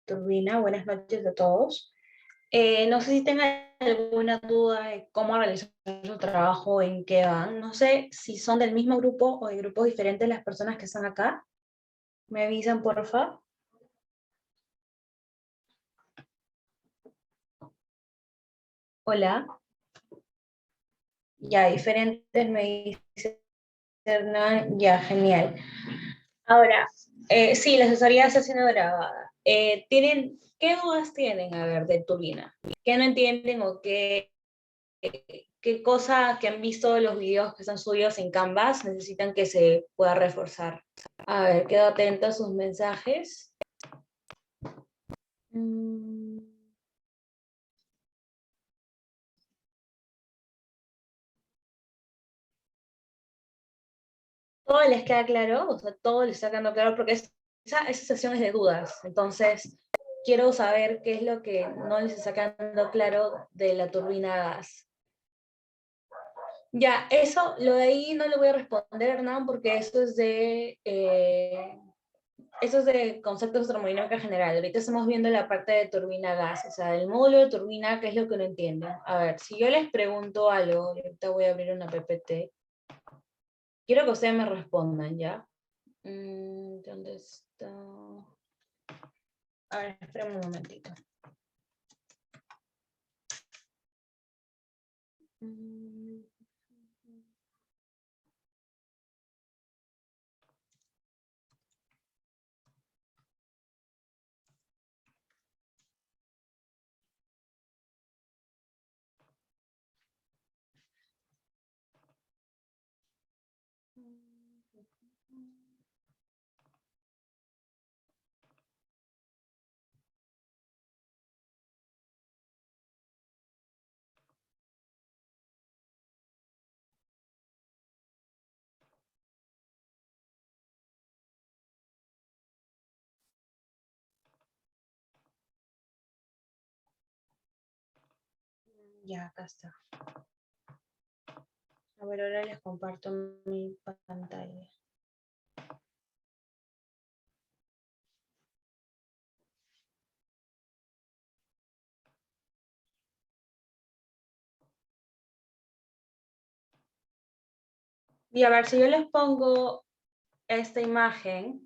turbina. Buenas noches a todos. No sé si tengan alguna duda de cómo realizar su trabajo, en qué van. No sé si son del mismo grupo o de grupos diferentes las personas que están acá. ¿Me avisan, porfa? Hola. Ya, diferentes me dicen. Hernán. Ya, genial. Ahora, sí, la asesoría está siendo grabada. ¿Qué dudas tienen, a ver, de turbina? ¿Qué no entienden o qué cosa que han visto los videos que están subidos en Canvas necesitan que se pueda reforzar? A ver, quedo atenta a sus mensajes. Mm, ¿Todo les queda claro? O sea, todo les está quedando claro porque esa sesión es de dudas. Entonces, quiero saber qué es lo que no les está quedando claro de la turbina a gas. Ya, eso, lo de ahí no le voy a responder, Hernán, porque eso es de conceptos de termodinámica general. Ahorita estamos viendo la parte de turbina gas, o sea, el módulo de turbina, ¿qué es lo que no entienden? A ver, si yo les pregunto algo, ahorita voy a abrir una PPT, quiero que ustedes me respondan, ¿ya? ¿Dónde está? A ver, espérame un momentito. Ya, acá está. A ver, ahora les comparto mi pantalla. Y a ver, si yo les pongo esta imagen,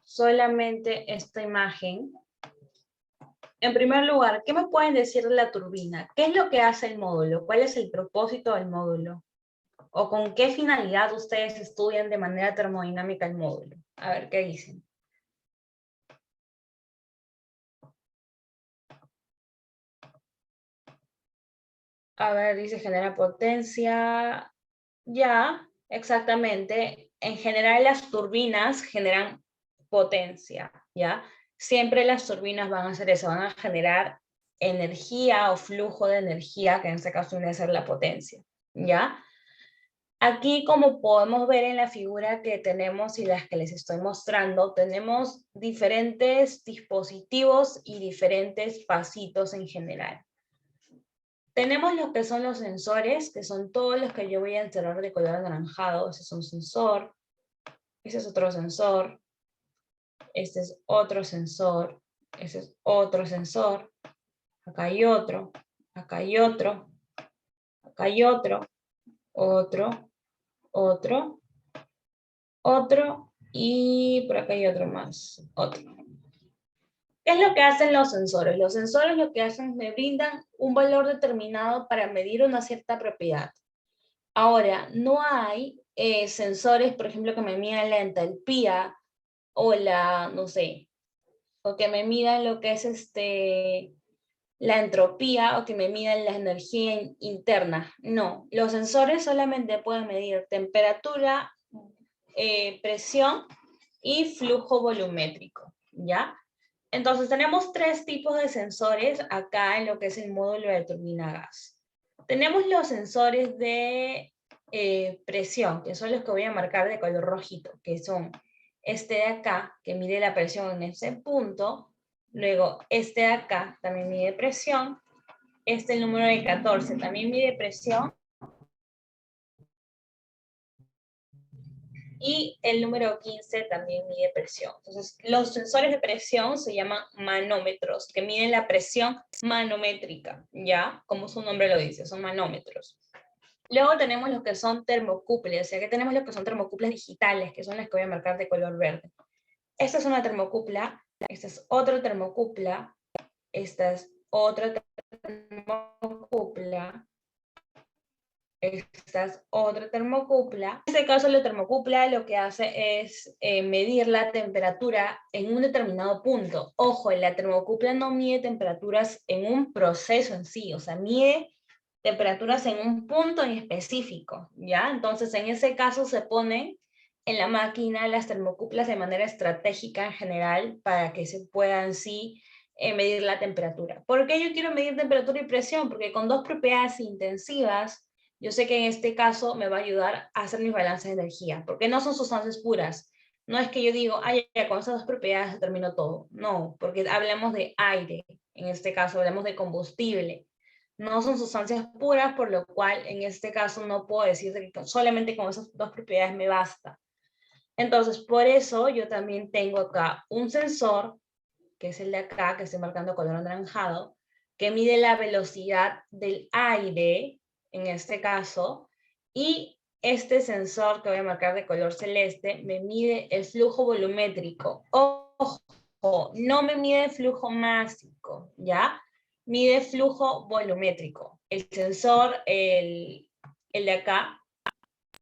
solamente esta imagen. En primer lugar, ¿qué me pueden decir de la turbina? ¿Qué es lo que hace el módulo? ¿Cuál es el propósito del módulo? ¿O con qué finalidad ustedes estudian de manera termodinámica el módulo? A ver, ¿qué dicen? A ver, dice genera potencia. Ya, exactamente. En general las turbinas generan potencia, ¿ya? Siempre las turbinas van a hacer eso, van a generar energía o flujo de energía, que en este caso viene a ser la potencia, ¿ya? Aquí, como podemos ver en la figura que tenemos y las que les estoy mostrando, tenemos diferentes dispositivos y diferentes pasitos en general. Tenemos lo que son los sensores, que son todos los que yo voy a encerrar de color anaranjado. Ese es un sensor, ese es otro sensor, este es otro sensor, ese es otro sensor, acá hay otro, acá hay otro, acá hay otro, otro, otro, y por acá hay otro más, otro. ¿Qué es lo que hacen los sensores? Los sensores lo que hacen es me brindan un valor determinado para medir una cierta propiedad. Ahora, no hay sensores, por ejemplo, que me midan la entalpía o no sé, o que me midan lo que es la entropía o que me midan la energía interna. No, los sensores solamente pueden medir temperatura, presión y flujo volumétrico, ¿ya? Entonces tenemos tres tipos de sensores acá en lo que es el módulo de turbina gas. Tenemos los sensores de presión, que son los que voy a marcar de color rojito, que son este de acá, que mide la presión en ese punto, luego este de acá también mide presión, el número de 14 también mide presión, Y el número 15 también mide presión. Entonces, los sensores de presión se llaman manómetros, que miden la presión manométrica, ¿ya? Como su nombre lo dice, son manómetros. Luego tenemos los que son termocúplas, o sea que tenemos los que son termocuplas digitales, que son las que voy a marcar de color verde. Esta es una termocupla, esta es otra termocupla, esta es otra termocupla, esta es otra termocupla. En este caso, la termocupla lo que hace es medir la temperatura en un determinado punto. Ojo, la termocupla no mide temperaturas en un proceso en sí, o sea, mide temperaturas en un punto en específico, ¿ya? Entonces, en ese caso se ponen en la máquina las termocuplas de manera estratégica en general para que se puedan sí medir la temperatura. ¿Por qué yo quiero medir temperatura y presión? Porque con dos propiedades intensivas, yo sé que en este caso me va a ayudar a hacer mis balances de energía, porque no son sustancias puras. No es que yo digo, ay, ya, con esas dos propiedades determino todo. No, porque hablamos de aire, en este caso hablamos de combustible. No son sustancias puras, por lo cual en este caso no puedo decir que solamente con esas dos propiedades me basta. Entonces, por eso yo también tengo acá un sensor, que es el de acá, que estoy marcando color anaranjado, que mide la velocidad del aire, en este caso, y este sensor que voy a marcar de color celeste me mide el flujo volumétrico. Ojo, no me mide el flujo másico, ¿ya? Mide flujo volumétrico. El sensor, el de acá,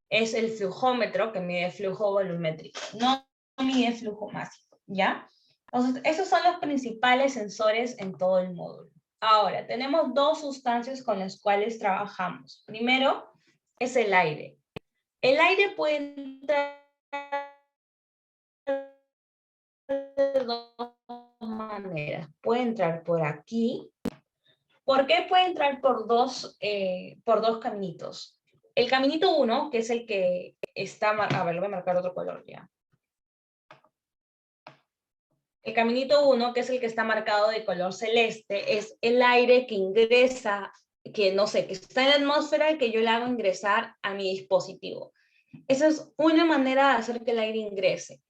es el flujómetro que mide flujo volumétrico, no mide flujo másico, ¿ya? Entonces, esos son los principales sensores en todo el módulo. Ahora, tenemos dos sustancias con las cuales trabajamos. Primero, es el aire. El aire puede entrar de dos maneras. Puede entrar por aquí. ¿Por qué puede entrar por dos caminitos? El caminito 1, que es el que está... A ver, lo voy a marcar otro color ya. El caminito 1, que es el que está marcado de color celeste, es el aire que ingresa, que no sé, que está en la atmósfera y que yo le hago ingresar a mi dispositivo. Esa es una manera de hacer que el aire ingrese.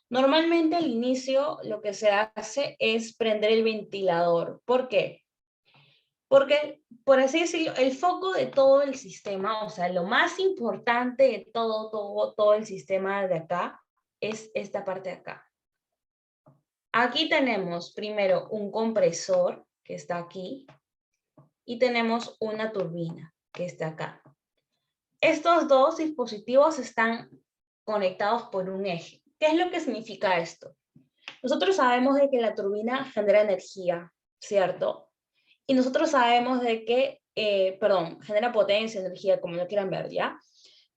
Normalmente al inicio lo que se hace es prender el ventilador. ¿Por qué? Porque, por así decirlo, el foco de todo el sistema, o sea, lo más importante de todo el sistema de acá, es esta parte de acá. Aquí tenemos primero un compresor, que está aquí, y tenemos una turbina, que está acá. Estos dos dispositivos están conectados por un eje. ¿Qué es lo que significa esto? Nosotros sabemos de que la turbina genera energía, ¿cierto? Y nosotros sabemos de que, genera potencia, energía, como lo quieran ver, ¿ya?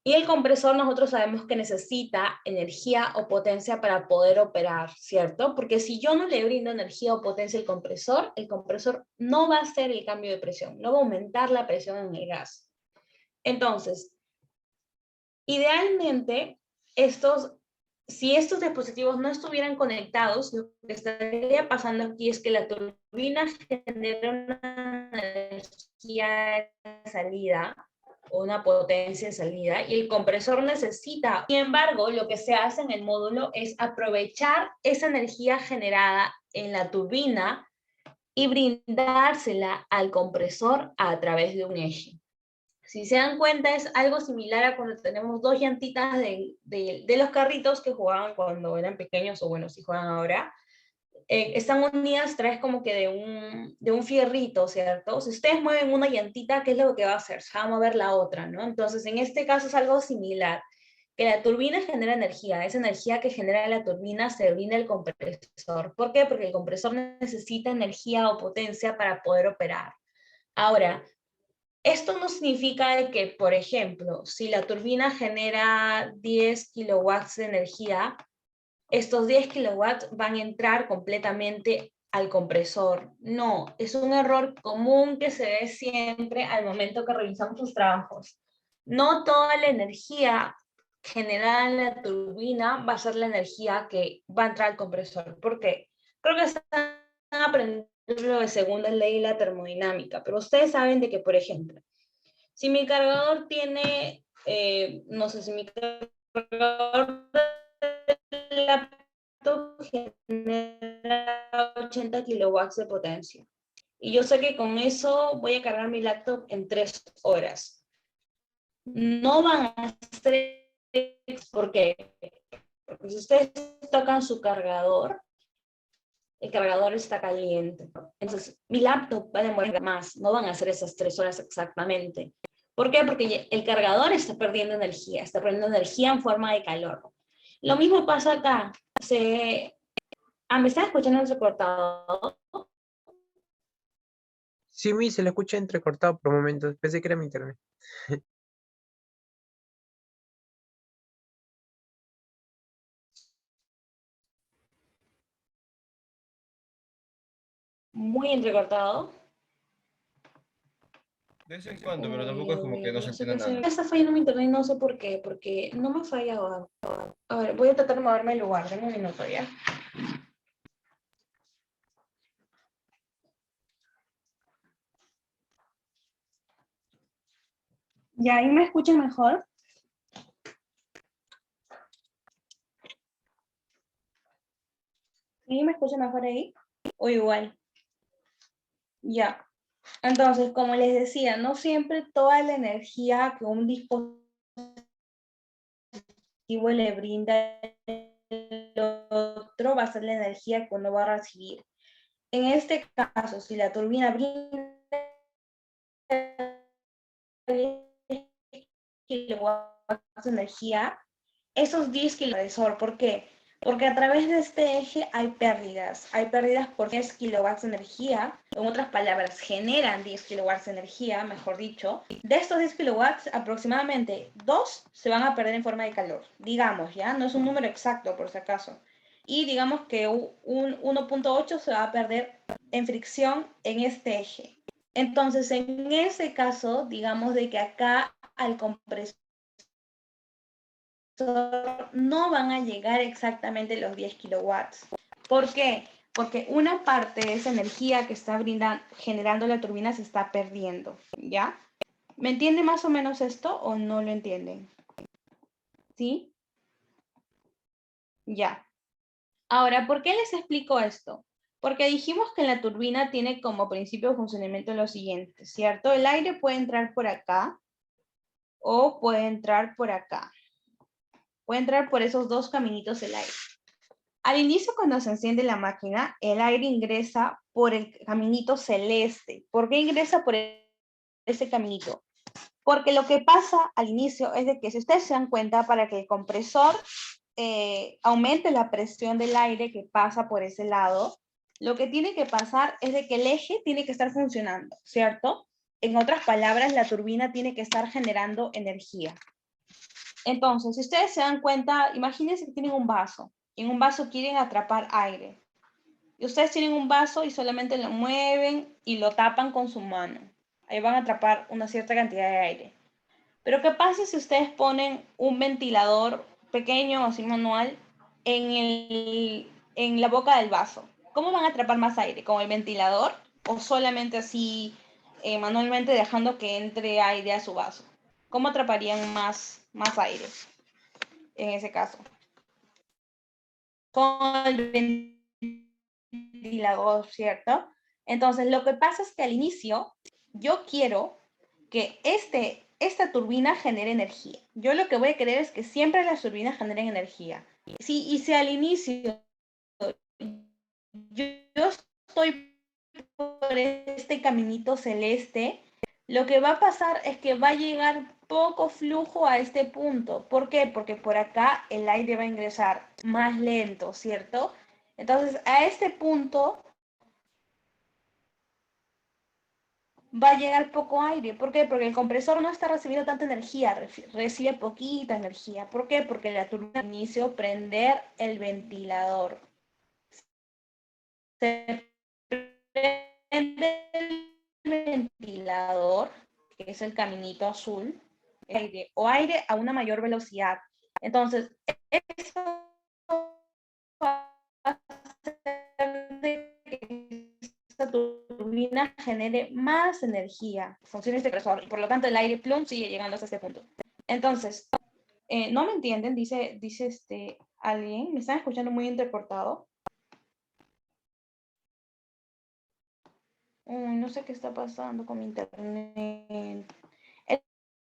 Y el compresor nosotros sabemos que necesita energía o potencia para poder operar, ¿cierto? Porque si yo no le brindo energía o potencia al compresor, el compresor no va a hacer el cambio de presión, no va a aumentar la presión en el gas. Entonces, idealmente, si estos dispositivos no estuvieran conectados, lo que estaría pasando aquí es que la turbina genera una energía de salida o una potencia de salida y el compresor necesita. Sin embargo, lo que se hace en el módulo es aprovechar esa energía generada en la turbina y brindársela al compresor a través de un eje. Si se dan cuenta, es algo similar a cuando tenemos dos llantitas de los carritos que jugaban cuando eran pequeños, o bueno, si juegan ahora. Están unidas a través como que de un fierrito, ¿cierto? Si ustedes mueven una llantita, ¿qué es lo que va a hacer? Se va a mover la otra, ¿no? Entonces, en este caso es algo similar, que la turbina genera energía, esa energía que genera la turbina se brinda al compresor. ¿Por qué? Porque el compresor necesita energía o potencia para poder operar. Ahora, esto no significa de que, por ejemplo, si la turbina genera 10 kilowatts de energía, estos 10 kilowatts van a entrar completamente al compresor. No, es un error común que se ve siempre al momento que realizamos los trabajos. No toda la energía generada en la turbina va a ser la energía que va a entrar al compresor. ¿Por qué? Creo que están aprendiendo lo de segunda ley de la termodinámica, pero ustedes saben de que, por ejemplo, si mi cargador tiene, no sé, si mi cargador cargador del laptop genera 80 kilowatts de potencia. Y yo sé que con eso voy a cargar mi laptop en 3 horas. No van a ser, ¿por qué? Porque si ustedes tocan su cargador, el cargador está caliente. Entonces, mi laptop va a demorar más, no van a ser esas 3 horas exactamente. ¿Por qué? Porque el cargador está perdiendo energía en forma de calor. Lo mismo pasa acá. ¿Me están escuchando entrecortado? Sí, se lo escucha entrecortado por momentos. Pensé que era mi internet. Muy entrecortado. De vez en cuando, pero tampoco es como que no se No sé entienda qué nada. hacer. Está fallando mi internet, no sé por qué, porque no me falla ahora. A ver, voy a tratar de moverme el lugar, denme un minuto ya. ¿Ya ahí me escuchan mejor? ¿Sí me escuchan mejor ahí? ¿O igual? Ya. Entonces, como les decía, no siempre toda la energía que un dispositivo le brinda al otro va a ser la energía que uno va a recibir. En este caso, si la turbina brinda 10 kilowatts de energía, esos 10 kilowatts, ¿por qué? Porque a través de este eje hay pérdidas por 10 kilowatts de energía, en otras palabras, generan 10 kilowatts de energía, mejor dicho. De estos 10 kilowatts, aproximadamente 2 se van a perder en forma de calor, digamos, ¿ya? No es un número exacto, por si acaso. Y digamos que un 1.8 se va a perder en fricción en este eje. Entonces, en ese caso, digamos de que acá al compresor no van a llegar exactamente los 10 kilowatts. ¿Por qué? Porque una parte de esa energía que está generando la turbina se está perdiendo, ¿ya? ¿Me entiende más o menos esto o no lo entienden? ¿Sí? Ya. Ahora, ¿por qué les explico esto? Porque dijimos que la turbina tiene como principio de funcionamiento lo siguiente, ¿cierto? El aire puede entrar por acá o puede entrar por acá. Puede entrar por esos dos caminitos el aire. Al inicio, cuando se enciende la máquina, el aire ingresa por el caminito celeste. ¿Por qué ingresa por ese caminito? Porque lo que pasa al inicio es de que, si ustedes se dan cuenta, para que el compresor aumente la presión del aire que pasa por ese lado, lo que tiene que pasar es de que el eje tiene que estar funcionando, ¿cierto? En otras palabras, la turbina tiene que estar generando energía. Entonces, si ustedes se dan cuenta, imagínense que tienen un vaso. Y en un vaso quieren atrapar aire. Y ustedes tienen un vaso y solamente lo mueven y lo tapan con su mano. Ahí van a atrapar una cierta cantidad de aire. Pero ¿qué pasa si ustedes ponen un ventilador pequeño o así manual en la boca del vaso? ¿Cómo van a atrapar más aire? ¿Con el ventilador o solamente así manualmente dejando que entre aire a su vaso? ¿Cómo atraparían más aire en ese caso? Con el ventilador, ¿cierto? Entonces, lo que pasa es que al inicio yo quiero que esta turbina genere energía. Yo lo que voy a querer es que siempre las turbinas generen energía. Y si al inicio yo estoy por este caminito celeste, lo que va a pasar es que va a llegar poco flujo a este punto. ¿Por qué? Porque por acá el aire va a ingresar más lento, ¿cierto? Entonces, a este punto va a llegar poco aire. ¿Por qué? Porque el compresor no está recibiendo tanta energía, recibe poquita energía. ¿Por qué? Porque la turbina inició prender el ventilador. Se prende el ventilador, que es el caminito azul, aire a una mayor velocidad. Entonces, eso va a hacer que esta turbina genere más energía, funcione este compresor, y por lo tanto el aire plum sigue llegando hasta este punto. Entonces, no me entienden, dice alguien, me están escuchando muy entrecortado. No sé qué está pasando con mi internet.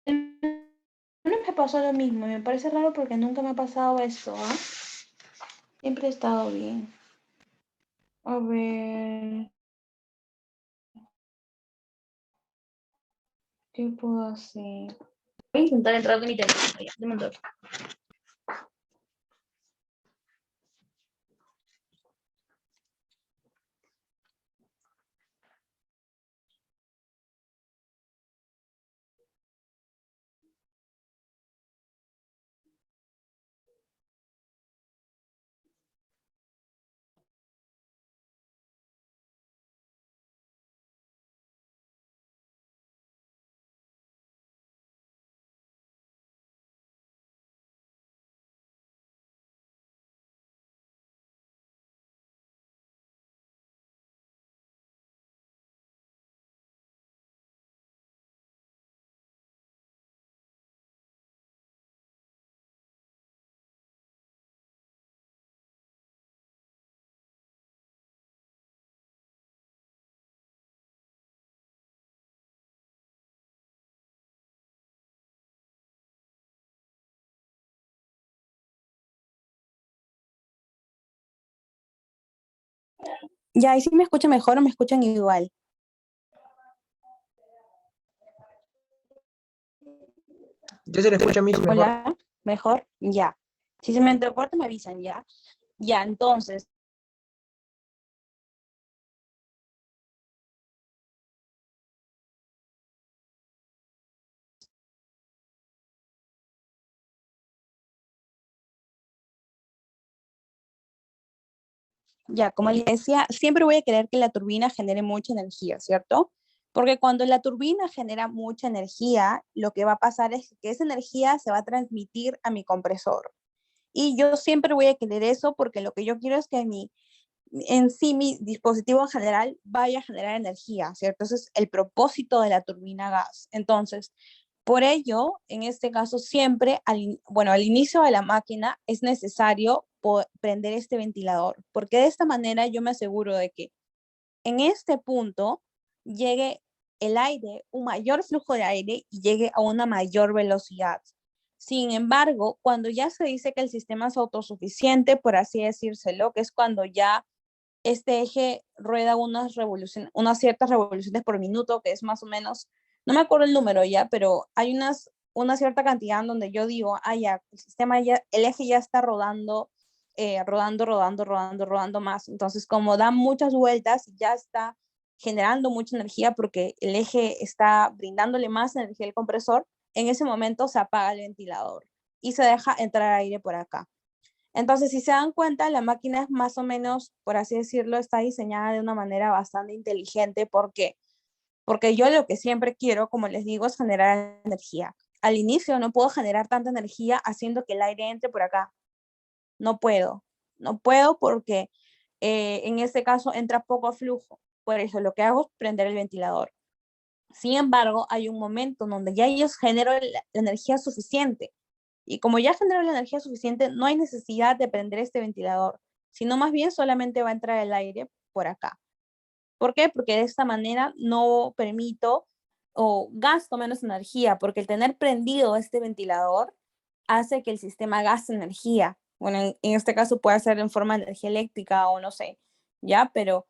No me pasó lo mismo, me parece raro porque nunca me ha pasado eso, ¿ah? Siempre he estado bien. A ver, ¿qué puedo hacer? Voy a intentar entrar de mi teléfono, ya, de momento. Ya, ¿y si me escuchan mejor o me escuchan igual? Yo se le escucho a mí mejor. Hola, ¿mejor? Ya. Si se me entrecorta, me avisan, ¿ya? Ya, entonces, ya, como les decía, siempre voy a querer que la turbina genere mucha energía, ¿cierto? Porque cuando la turbina genera mucha energía, lo que va a pasar es que esa energía se va a transmitir a mi compresor. Y yo siempre voy a querer eso porque lo que yo quiero es que en sí mi dispositivo en general vaya a generar energía, ¿cierto? Ese es el propósito de la turbina gas. Entonces, por ello, en este caso, siempre, al inicio de la máquina es necesario prender este ventilador, porque de esta manera yo me aseguro de que en este punto llegue el aire, un mayor flujo de aire y llegue a una mayor velocidad. Sin embargo, cuando ya se dice que el sistema es autosuficiente, por así decírselo, que es cuando ya este eje rueda unas ciertas revoluciones por minuto, que es más o menos, no me acuerdo el número ya, pero hay una cierta cantidad en donde yo digo, ya, el sistema ya, el eje ya está rodando, rodando más. Entonces, como da muchas vueltas, ya está generando mucha energía porque el eje está brindándole más energía al compresor, en ese momento se apaga el ventilador y se deja entrar aire por acá. Entonces, si se dan cuenta, la máquina es más o menos, por así decirlo, está diseñada de una manera bastante inteligente. ¿Por qué? Porque yo lo que siempre quiero, como les digo, es generar energía. Al inicio no puedo generar tanta energía haciendo que el aire entre por acá. No puedo. No puedo porque en este caso entra poco flujo. Por eso lo que hago es prender el ventilador. Sin embargo, hay un momento donde ya ellos generan la energía suficiente. Y como ya generó la energía suficiente, no hay necesidad de prender este ventilador, sino más bien solamente va a entrar el aire por acá. ¿Por qué? Porque de esta manera no permito o gasto menos energía, porque el tener prendido este ventilador hace que el sistema gaste energía. Bueno, en este caso puede ser en forma de energía eléctrica o no sé, ¿ya? Pero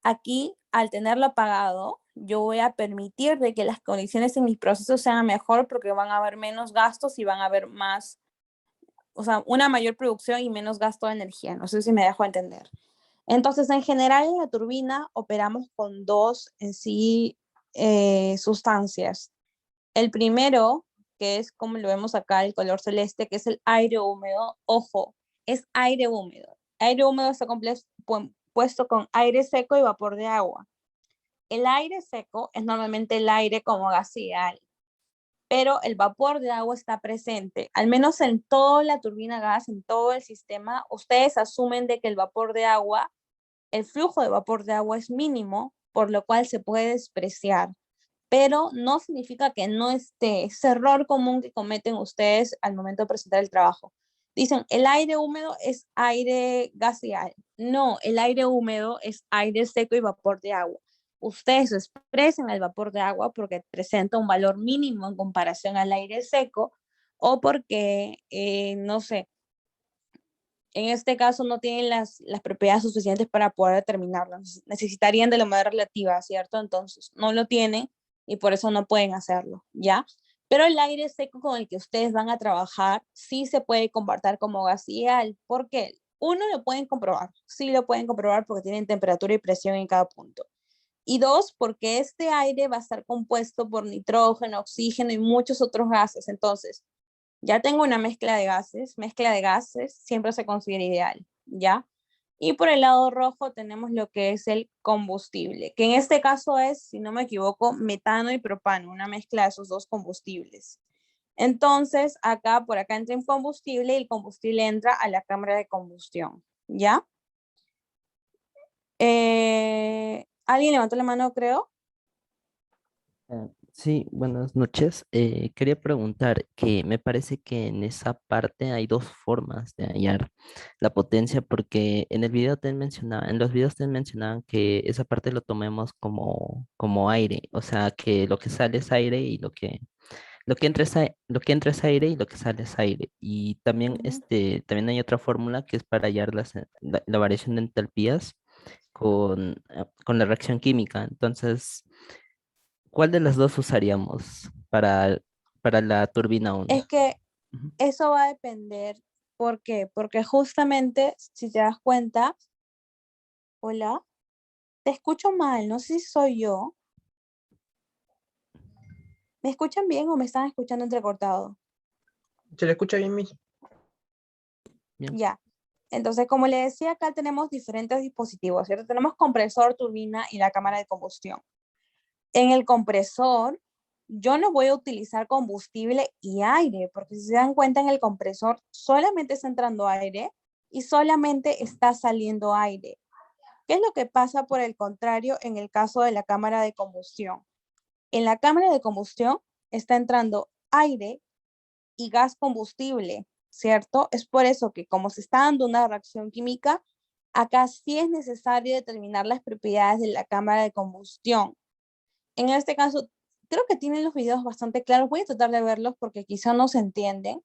aquí, al tenerlo apagado, yo voy a permitir de que las condiciones en mis procesos sean mejor porque van a haber menos gastos y van a haber más, o sea, una mayor producción y menos gasto de energía. No sé si me dejo entender. Entonces, en general, en la turbina operamos con dos en sí sustancias. El primero, que es como lo vemos acá, el color celeste, que es el aire húmedo. Ojo, es aire húmedo. Aire húmedo está puesto con aire seco y vapor de agua. El aire seco es normalmente el aire como gas ideal, pero el vapor de agua está presente, al menos en toda la turbina gas, en todo el sistema. Ustedes asumen de que el vapor de agua, el flujo de vapor de agua es mínimo, por lo cual se puede despreciar. pero no significa que no esté. Es error común que cometen ustedes al momento de presentar el trabajo. Dicen, el aire húmedo es aire gaseal. No, el aire húmedo es aire seco y vapor de agua. Ustedes expresan el vapor de agua porque presenta un valor mínimo en comparación al aire seco o porque, no sé, en este caso no tienen las propiedades suficientes para poder determinarlo. Necesitarían de la humedad relativa, ¿cierto? Entonces no lo tienen y por eso no pueden hacerlo, ¿ya? Pero el aire seco con el que ustedes van a trabajar sí se puede comportar como gaseal. ¿Por qué? Uno, lo pueden comprobar. Sí lo pueden comprobar porque tienen temperatura y presión en cada punto. Y dos, porque este aire va a estar compuesto por nitrógeno, oxígeno y muchos otros gases. Entonces, ya tengo una mezcla de gases siempre se considera ideal, ¿ya? Y por el lado rojo tenemos lo que es el combustible, que en este caso es, si no me equivoco, metano y propano, una mezcla de esos dos combustibles. Entonces, acá, por acá entra un combustible y el combustible entra a la cámara de combustión, ¿ya? ¿Alguien levantó la mano, creo? Sí, buenas noches. Quería preguntar que me parece que en esa parte hay dos formas de hallar la potencia, porque en el video te mencionaba, en los videos te mencionaban que esa parte lo tomemos como aire, o sea que lo que sale es aire y lo que entra es, lo que entra es aire y lo que sale es aire. Y también, también hay otra fórmula que es para hallar la variación de entalpías con la reacción química. Entonces, ¿cuál de las dos usaríamos para la turbina 1? Es que eso va a depender. ¿Por qué? Porque justamente, si te das cuenta, hola, te escucho mal, no sé si soy yo. ¿Me escuchan bien o me están escuchando entrecortado? ¿Se le escucha bien, Miss? Bien. Ya. Entonces, como le decía, acá tenemos diferentes dispositivos, ¿cierto? Tenemos compresor, turbina y la cámara de combustión. En el compresor, yo no voy a utilizar combustible y aire, porque si se dan cuenta, en el compresor solamente está entrando aire y solamente está saliendo aire. ¿Qué es lo que pasa por el contrario en el caso de la cámara de combustión? En la cámara de combustión está entrando aire y gas combustible, ¿cierto? Es por eso que como se está dando una reacción química, acá sí es necesario determinar las propiedades de la cámara de combustión. En este caso, creo que tienen los videos bastante claros. Voy a tratar de verlos porque quizá no se entienden,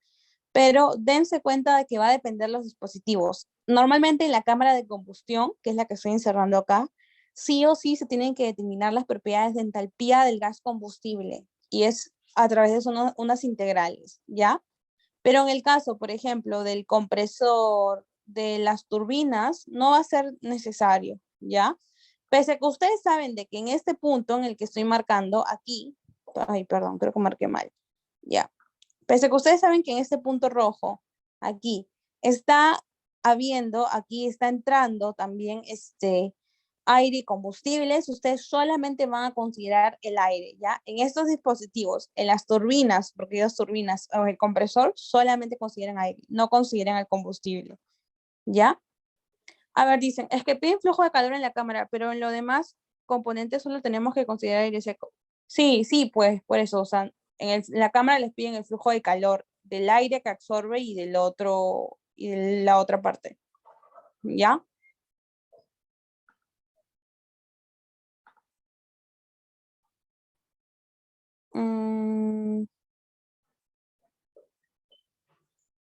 pero dense cuenta de que va a depender los dispositivos. Normalmente en la cámara de combustión, que es la que estoy encerrando acá, sí o sí se tienen que determinar las propiedades de entalpía del gas combustible y es a través de unas integrales, ¿ya? Pero en el caso, por ejemplo, del compresor de las turbinas, no va a ser necesario, ¿ya? Pese a que ustedes saben de que en este punto en el que estoy marcando aquí, ay, perdón, creo que marqué mal, ya. Pese a que ustedes saben que en este punto rojo, aquí, está habiendo, aquí está entrando también aire y combustibles, ustedes solamente van a considerar el aire, ¿ya? En estos dispositivos, en las turbinas, porque las turbinas o el compresor solamente consideran aire, no consideran el combustible, ¿ya? A ver, dicen, es que piden flujo de calor en la cámara, pero en lo demás componentes solo tenemos que considerar aire seco. Sí, sí, pues por eso, o sea, en la cámara les piden el flujo de calor del aire que absorbe y del otro, y de la otra parte, ¿ya?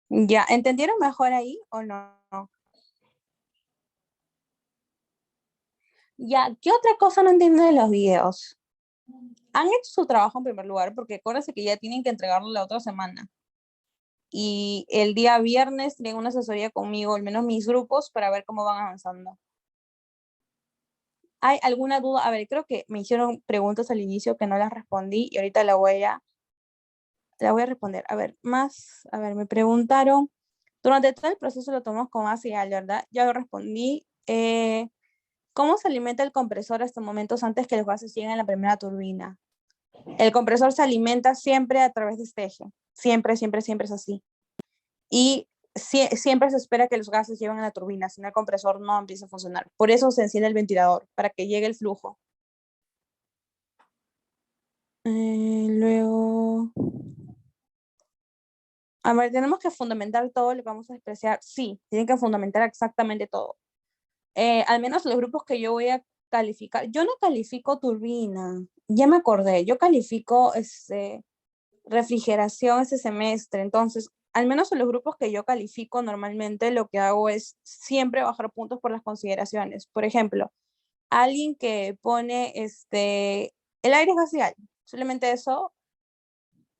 ¿Ya entendieron mejor ahí o no? Ya, ¿qué otra cosa no entienden de los videos? Han hecho su trabajo en primer lugar, porque acuérdense que ya tienen que entregarlo la otra semana. Y el día viernes tienen una asesoría conmigo, al menos mis grupos, para ver cómo van avanzando. ¿Hay alguna duda? A ver, creo que me hicieron preguntas al inicio que no las respondí y ahorita la voy a responder. A ver, me preguntaron, durante todo el proceso lo tomamos con ácido, ¿verdad? Ya lo respondí. ¿Cómo se alimenta el compresor hasta momentos antes que los gases lleguen a la primera turbina? El compresor se alimenta siempre a través de este eje. Siempre, siempre, siempre es así. Y siempre se espera que los gases lleguen a la turbina, si no el compresor no empieza a funcionar. Por eso se enciende el ventilador, para que llegue el flujo. Luego, a ver, tenemos que fundamentar todo lo que vamos a despreciar. Sí, tienen que fundamentar exactamente todo. Al menos los grupos que yo voy a calificar. Yo no califico turbina, ya me acordé. Yo califico refrigeración ese semestre. Entonces, al menos en los grupos que yo califico, normalmente lo que hago es siempre bajar puntos por las consideraciones. Por ejemplo, alguien que pone el aire facial, solamente eso,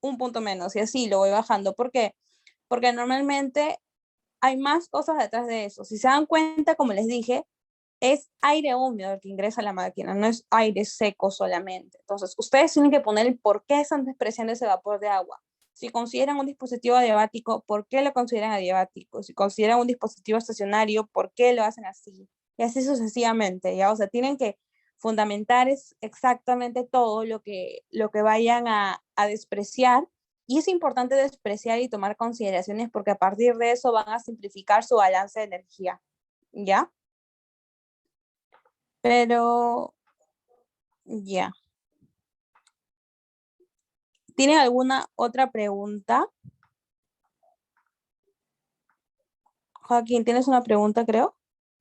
un punto menos, y así lo voy bajando. ¿Por qué? Porque normalmente hay más cosas detrás de eso. Si se dan cuenta, como les dije, es aire húmedo el que ingresa a la máquina, no es aire seco solamente. Entonces, ustedes tienen que poner el por qué están despreciando ese vapor de agua. Si consideran un dispositivo adiabático, ¿por qué lo consideran adiabático? Si consideran un dispositivo estacionario, ¿por qué lo hacen así? Y así sucesivamente, ¿ya? O sea, tienen que fundamentar exactamente todo lo que vayan a despreciar. Y es importante despreciar y tomar consideraciones porque a partir de eso van a simplificar su balance de energía, ¿ya? Pero, ya. ¿Tienen alguna otra pregunta? Joaquín, ¿tienes una pregunta, creo?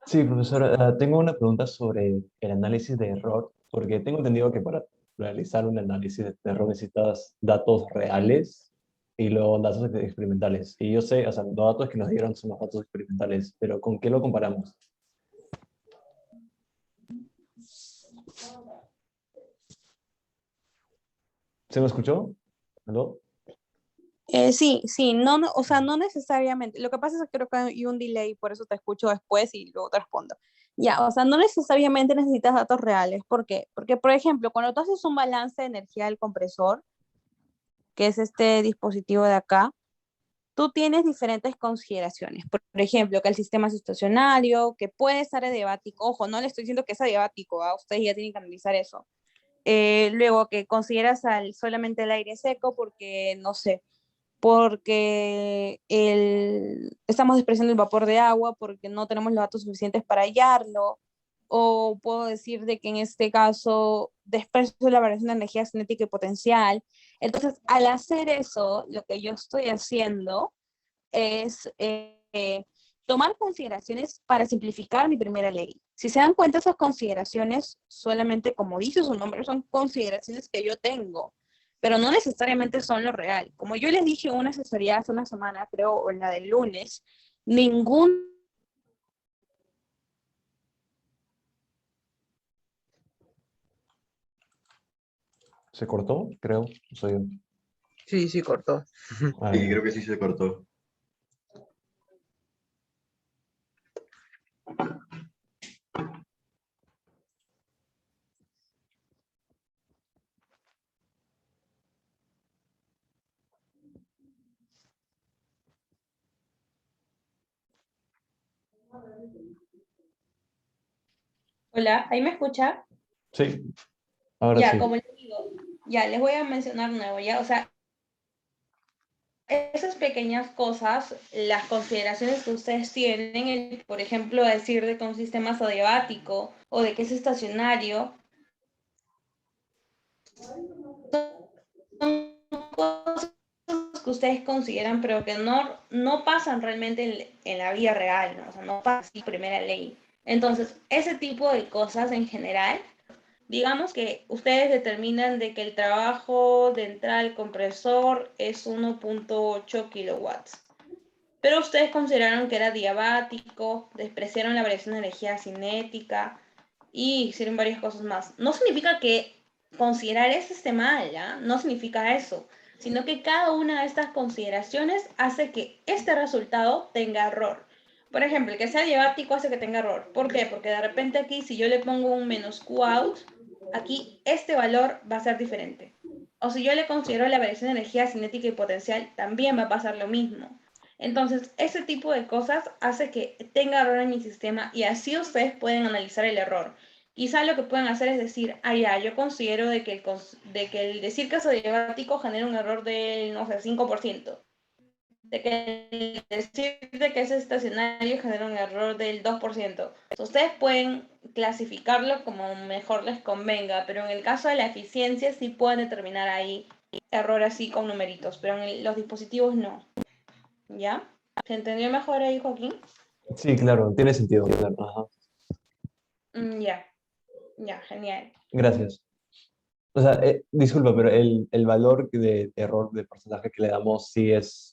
Sí, profesora, tengo una pregunta sobre el análisis de error, porque tengo entendido que para realizar un análisis de error necesitas datos reales y luego datos experimentales. Y yo sé, o sea, los datos que nos dieron son los datos experimentales, pero ¿con qué lo comparamos? ¿Se me escuchó? ¿Aló? Sí, sí, o sea, no necesariamente. Lo que pasa es que creo que hay un delay, por eso te escucho después y luego te respondo. Ya, o sea, no necesariamente necesitas datos reales. ¿Por qué? Porque, por ejemplo, cuando tú haces un balance de energía del compresor, que es este dispositivo de acá, tú tienes diferentes consideraciones. Por ejemplo, que el sistema es estacionario, que puede ser adiabático. Ojo, no le estoy diciendo que es adiabático, ¿ah? Ustedes ya tienen que analizar eso. Luego, que consideras solamente el aire seco porque, no sé, porque estamos despreciando el vapor de agua, porque no tenemos los datos suficientes para hallarlo, o puedo decir de que en este caso desprecio la variación de energía cinética y potencial. Entonces, al hacer eso, lo que yo estoy haciendo es tomar consideraciones para simplificar mi primera ley. Si se dan cuenta, esas consideraciones solamente, como dice su nombre, son consideraciones que yo tengo, pero no necesariamente son lo real. Como yo les dije en una asesoría hace una semana, creo, o en la del lunes, ningún... ¿Se cortó? Creo. Soy yo. Sí, sí, cortó. Ah, Sí, ya. creo que sí se cortó. Hola, ¿ahí me escucha? Sí, ahora Ya, sí. como les digo, ya les voy a mencionar nuevo, ya, o sea, esas pequeñas cosas, las consideraciones que ustedes tienen, por ejemplo, decir de que un sistema es adiabático o de que es estacionario, son cosas que ustedes consideran, pero que no pasan realmente en la vida real, ¿no? O sea, no pasa así primera ley. Entonces, ese tipo de cosas en general, digamos que ustedes determinan de que el trabajo de entrada al compresor es 1.8 kilowatts. Pero ustedes consideraron que era diabático, despreciaron la variación de energía cinética y hicieron varias cosas más. No significa que considerar eso esté mal, ¿ya? No significa eso, sino que cada una de estas consideraciones hace que este resultado tenga error. Por ejemplo, el que sea diabático hace que tenga error. ¿Por qué? Porque de repente aquí, si yo le pongo un menos Q out, aquí este valor va a ser diferente. O si yo le considero la variación de energía cinética y potencial, también va a pasar lo mismo. Entonces, ese tipo de cosas hace que tenga error en mi sistema y así ustedes pueden analizar el error. Quizá lo que pueden hacer es decir, ah, ya, yo considero de que el decir que es adiabático genera un error del, no sé, 5%. de que decirte que es estacionario genera un error del 2%. Ustedes pueden clasificarlo como mejor les convenga, pero en el caso de la eficiencia sí pueden determinar ahí error así con numeritos, pero en los dispositivos no. ¿Ya? ¿Se entendió mejor ahí, Joaquín? Sí, claro, tiene sentido. Claro, ajá. Ya, ya, genial. Gracias. O sea, disculpa, pero el valor de error de porcentaje que le damos sí es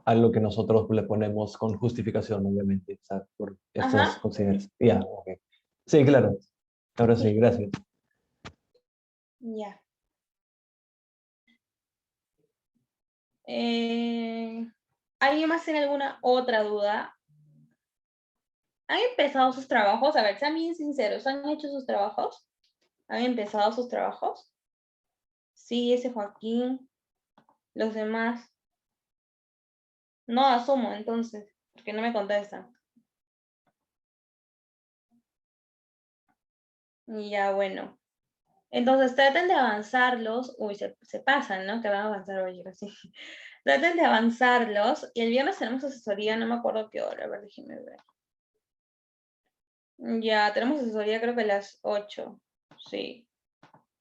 algo que nosotros le ponemos con justificación, obviamente, o sea, por estos Ajá. consideraciones. Ya, ok. Sí, claro. Ahora sí, gracias. Ya. ¿Alguien más tiene alguna otra duda? ¿Han empezado sus trabajos? A ver, sean bien sinceros, ¿han hecho sus trabajos? ¿Han empezado sus trabajos? Sí, ese Joaquín, los demás. No asumo, entonces, porque no me contestan. Ya, bueno. Entonces, traten de avanzarlos. Uy, se pasan, ¿no? Que van a avanzar hoy, así. Traten de avanzarlos. Y el viernes tenemos asesoría, no me acuerdo qué hora. A ver, déjenme ver. Ya, tenemos asesoría creo que a las 8. Sí.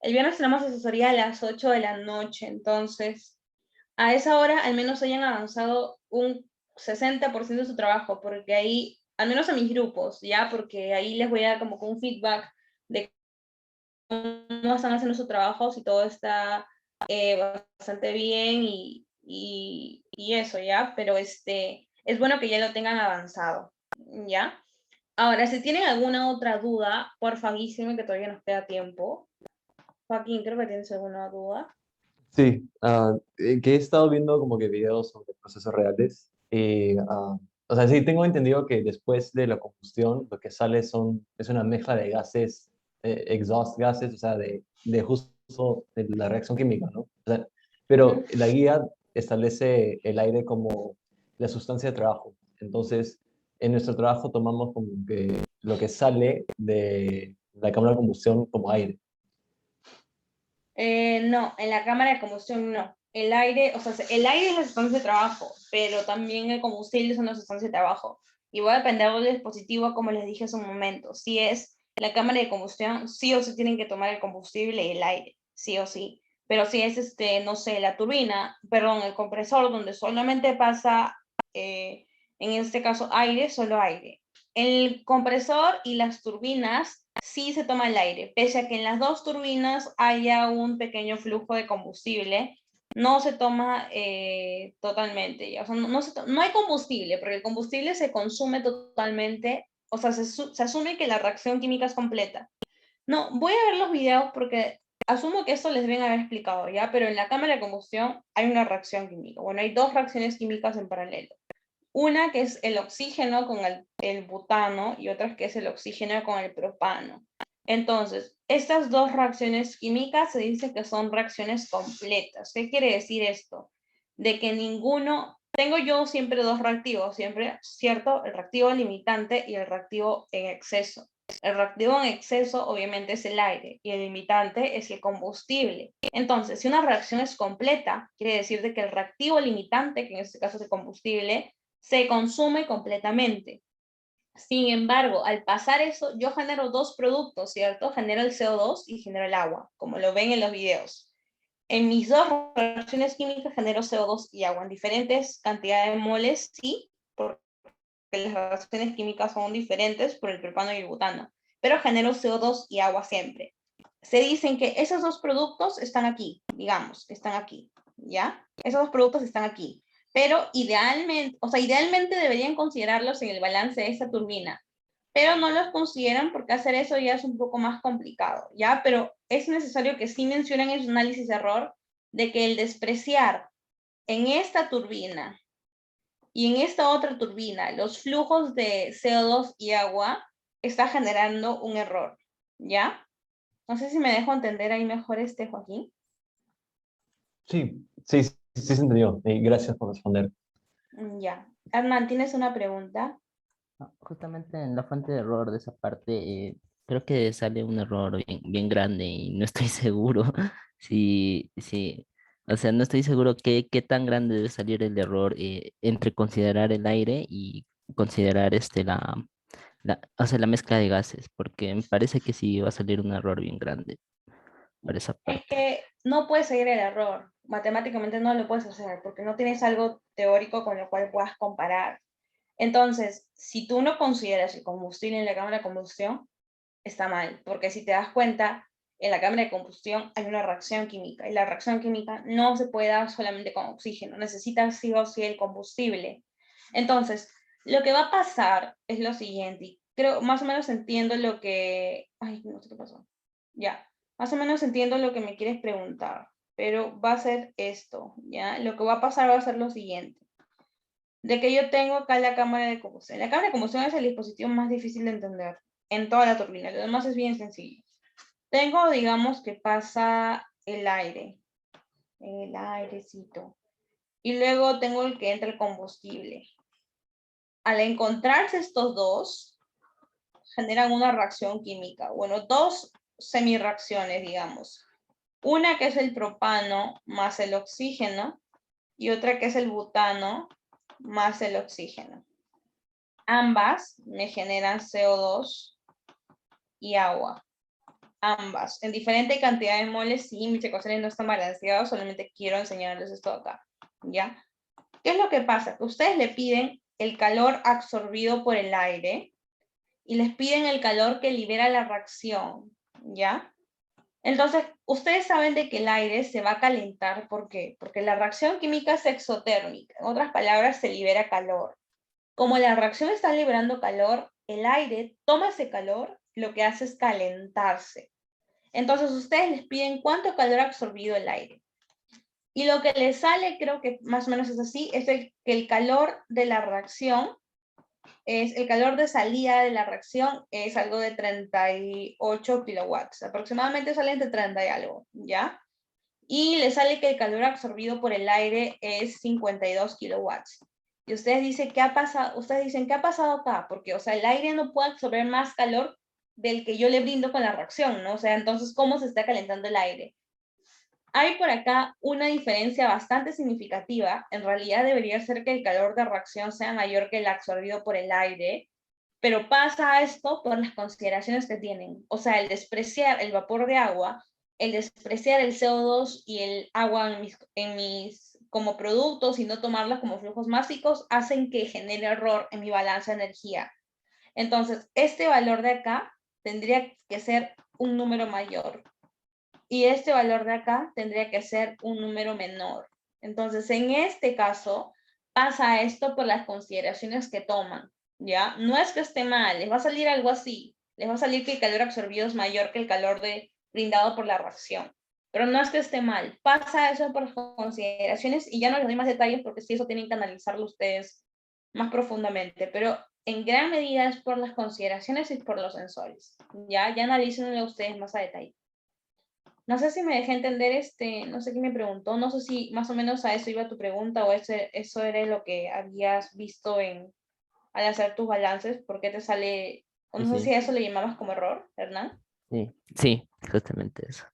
El viernes tenemos asesoría a las 8 de la noche. Entonces, a esa hora al menos hayan avanzado un 60% de su trabajo. Porque ahí, al menos a mis grupos, ¿ya? Porque ahí les voy a dar como que un feedback de cómo están haciendo su trabajo, si todo está bastante bien y eso, ¿ya? Pero es bueno que ya lo tengan avanzado, ¿ya? Ahora, si tienen alguna otra duda, porfa, avísenme que todavía nos queda tiempo. Joaquín, creo que tienes alguna duda. Sí, que he estado viendo como que videos sobre procesos reales. O sea, sí, tengo entendido que después de la combustión lo que sale es una mezcla de gases, exhaust gases, o sea, de justo de la reacción química, ¿no? O sea, pero la guía establece el aire como la sustancia de trabajo. Entonces, en nuestro trabajo tomamos como que lo que sale de la cámara de combustión como aire. No, en la cámara de combustión no. El aire, o sea, el aire es la sustancia de trabajo, pero también el combustible es una sustancia de trabajo. Y va a depender del dispositivo, como les dije hace un momento. Si es la cámara de combustión, sí o sí tienen que tomar el combustible y el aire, sí o sí. Pero si es, no sé, la turbina, perdón, el compresor, donde solamente pasa, en este caso, aire, solo aire. El compresor y las turbinas sí se toma el aire, pese a que en las dos turbinas haya un pequeño flujo de combustible, no se toma totalmente, ¿ya? O sea, no hay combustible, porque el combustible se consume totalmente, o sea, se asume que la reacción química es completa. No, voy a ver los videos porque asumo que esto les deben haber explicado, ¿ya? Pero en la cámara de combustión hay una reacción química. Bueno, hay dos reacciones químicas en paralelo. Una que es el oxígeno con el butano y otra que es el oxígeno con el propano. Entonces, estas dos reacciones químicas se dice que son reacciones completas. ¿Qué quiere decir esto? De que tengo yo siempre dos reactivos, siempre, ¿cierto? El reactivo limitante y el reactivo en exceso. El reactivo en exceso obviamente es el aire y el limitante es el combustible. Entonces, si una reacción es completa, quiere decir de que el reactivo limitante, que en este caso es el combustible, se consume completamente. Sin embargo, al pasar eso, yo genero dos productos, ¿cierto? Genero el CO2 y genero el agua, como lo ven en los videos. En mis dos reacciones químicas genero CO2 y agua en diferentes cantidades de moles, sí, porque las reacciones químicas son diferentes por el propano y el butano, pero genero CO2 y agua siempre. Se dicen que esos dos productos están aquí, digamos, que están aquí, ¿ya? Esos dos productos están aquí, pero idealmente, o sea, idealmente deberían considerarlos en el balance de esta turbina, pero no los consideran porque hacer eso ya es un poco más complicado, ¿ya? Pero es necesario que sí mencionen en su análisis de error de que el despreciar en esta turbina y en esta otra turbina los flujos de CO2 y agua está generando un error, ¿ya? No sé si me dejo entender ahí mejor Joaquín. Sí, sí, sí, sí se entendió. Y gracias por responder. Ya. Arman, ¿tienes una pregunta? No, justamente en la fuente de error de esa parte, creo que sale un error bien, bien grande y no estoy seguro si, O sea, no estoy seguro qué tan grande debe salir el error entre considerar el aire y considerar o sea, la mezcla de gases, porque me parece que sí va a salir un error bien grande para esa Es parte. que no puedes seguir el error. Matemáticamente no lo puedes hacer porque no tienes algo teórico con lo cual puedas comparar. Entonces, si tú no consideras el combustible en la cámara de combustión, está mal, porque si te das cuenta, en la cámara de combustión hay una reacción química y la reacción química no se puede dar solamente con oxígeno, necesitas sí o sí el combustible. Entonces, lo que va a pasar es lo siguiente, y creo más o menos entiendo lo que... Ay, no sé qué pasó. Ya, más o menos entiendo lo que me quieres preguntar, pero va a ser esto, ¿ya? Lo que va a pasar va a ser lo siguiente, de que yo tengo acá la cámara de combustión. La cámara de combustión es el dispositivo más difícil de entender en toda la turbina, lo demás es bien sencillo. Tengo, digamos, que pasa el aire, el airecito, y luego tengo el que entra el combustible. Al encontrarse estos dos, generan una reacción química. Bueno, dos semirreacciones, digamos. Una que es el propano más el oxígeno y otra que es el butano más el oxígeno. Ambas me generan CO2 y agua. Ambas, en diferente cantidad de moles, sí, mis ecuaciones no están balanceadas, solamente quiero enseñarles esto acá, ¿ya? ¿Qué es lo que pasa? Que ustedes le piden el calor absorbido por el aire y les piden el calor que libera la reacción, ¿ya? Entonces, ustedes saben de que el aire se va a calentar, ¿por qué? Porque la reacción química es exotérmica, en otras palabras, se libera calor. Como la reacción está liberando calor, el aire toma ese calor, lo que hace es calentarse. Entonces ustedes les piden cuánto calor ha absorbido el aire. Y lo que les sale, creo que más o menos es así, es que el calor de la reacción, el calor de salida de la reacción es algo de 38 kilowatts. Aproximadamente sale entre 30 y algo, ¿ya? Y les sale que el calor absorbido por el aire es 52 kilowatts. Y ustedes dicen, ¿qué ha pasado? Ustedes dicen, ¿qué ha pasado acá? Porque, o sea, el aire no puede absorber más calor del que yo le brindo con la reacción, ¿no? O sea, entonces, ¿cómo se está calentando el aire? Hay por acá una diferencia bastante significativa. En realidad debería ser que el calor de reacción sea mayor que el absorbido por el aire, pero pasa esto por las consideraciones que tienen. O sea, el despreciar el vapor de agua, el despreciar el CO2 y el agua en mis como productos y no tomarlas como flujos mágicos hacen que genere error en mi balanza de energía. Entonces, este valor de acá tendría que ser un número mayor y este valor de acá tendría que ser un número menor. Entonces, en este caso, pasa esto por las consideraciones que toman, ¿ya? No es que esté mal, les va a salir algo así, les va a salir que el calor absorbido es mayor que el calor brindado por la reacción, pero no es que esté mal, pasa eso por las consideraciones y ya no les doy más detalles porque sí, eso tienen que analizarlo ustedes más profundamente, pero en gran medida es por las consideraciones y por los sensores, ¿ya? Ya analícenlo ustedes más a detalle. No sé si me dejé entender, no sé quién me preguntó, no sé si más o menos a eso iba tu pregunta o eso era lo que habías visto al hacer tus balances, ¿por qué te sale, o Sí, no sé si sí, a eso le llamabas como error, Hernán? sí, sí, justamente eso.